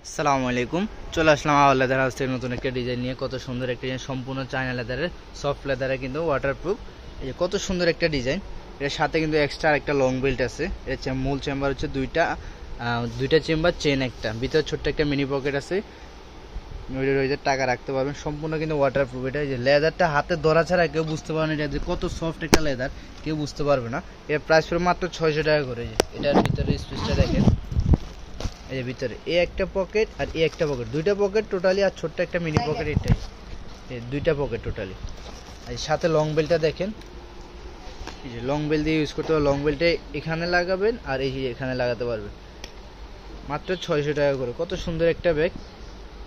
আসসালামু আলাইকুম। চলে আসলাম আওয়াল লেদার হাউস থেকে নতুন একটা ডিজাইন নিয়ে। কত সুন্দর একটা ডিজাইন, সম্পূর্ণ চায়না লেদারের, সফট লেদারে কিন্তু ওয়াটারপ্রুফ। এই যে কত সুন্দর একটা ডিজাইন। এর সাথে কিন্তু এক্সট্রা একটা লং বেল্ট আছে। এর মূল চেম্বার হচ্ছে দুইটা চেম্বার, চেন একটা, ভিতরে ছোট্ট একটা মিনি পকেট আছে। টাকা রাখতে পারবেন। সম্পূর্ণ কিন্তু ওয়াটারপ্রুফ। এটা এই যে লেদারটা হাতে ধরা ছাড়া কেউ বুঝতে পারবে না এটা যে কত সফট একটা লেদার, কেউ বুঝতে পারবে না। এর প্রাইস পড়বে মাত্র 600 টাকা করে। এটার ভিতরে স্পেসটা দেখেন, এই যে ভিতরে এ একটা পকেট আর এ একটা পকেট, দুইটা পকেট টোটালি, আর ছোট্ট একটা মিনি পকেট, এটাই এই দুইটা পকেট টোটালি। আর সাথে লং বেলটা দেখেন, এই যে লং বেল দিয়ে ইউজ করতে হবে। লং বেলটা এখানে লাগাবেন আর এই যে এখানে লাগাতে পারবেন। মাত্র 600 টাকা করে। কত সুন্দর একটা ব্যাগ।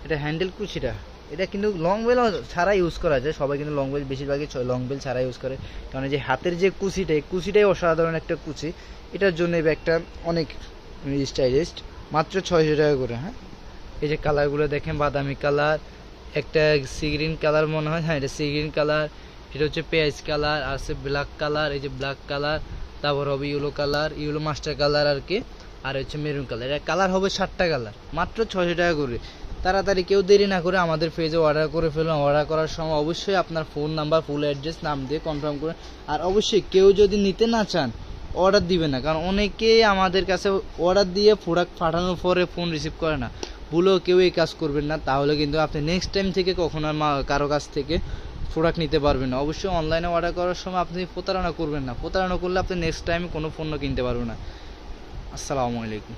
এটা হ্যান্ডেল কুচিটা, এটা কিন্তু লং বেল ছাড়া ইউজ করা যায়। সবাই কিন্তু লং বেল বেশিরভাগই লং বেল ছাড়া ইউজ করে, কারণ যে হাতের যে কুচিটা, এই কুচিটাই অসাধারণ একটা কুচি। এটার জন্য এই ব্যাগটা অনেক স্টাইলিস্ট। মাত্র 600 টাকা করে। হ্যাঁ, এই যে কালারগুলো দেখেন, বাদামি কালার, একটা সি গ্রিন কালার মনে হয়, হ্যাঁ এটা সি গ্রিন কালার, এটা হচ্ছে পেঁয়াজ কালার, আর আছে ব্ল্যাক কালার, এই যে ব্ল্যাক কালার, তারপর হবে yellow colour, yellow master colour আর কি, আর হচ্ছে মেরুন কালার। এটা কালার হবে 7টা কালার, মাত্র 600 টাকা করে। তাড়াতাড়ি কেউ দেরি না করে আমাদের পেজে অর্ডার করে ফেলুন। অর্ডার করার সময় অবশ্যই আপনার ফোন নাম্বার, ফুল অ্যাড্রেস, নাম দিয়ে কনফার্ম করে। আর অবশ্যই কেউ যদি নিতে না চান অর্ডার দিবেন না, কারণ অনেকেই আমাদের কাছে অর্ডার দিয়ে প্রোডাক্ট পাঠানোর পরে ফোন রিসিভ করে না। ভুলেও কেউ এই কাজ করবেন না, তাহলে কিন্তু আপনি নেক্সট টাইম থেকে কখনো আর কারো কাছ থেকে প্রোডাক্ট নিতে পারবেন না। অবশ্যই অনলাইনে অর্ডার করার সময় আপনি প্রতারণা করবেন না। প্রতারণা করলে আপনি নেক্সট টাইম কোনো পণ্য কিনতে পারবেন না। আসসালামু আলাইকুম।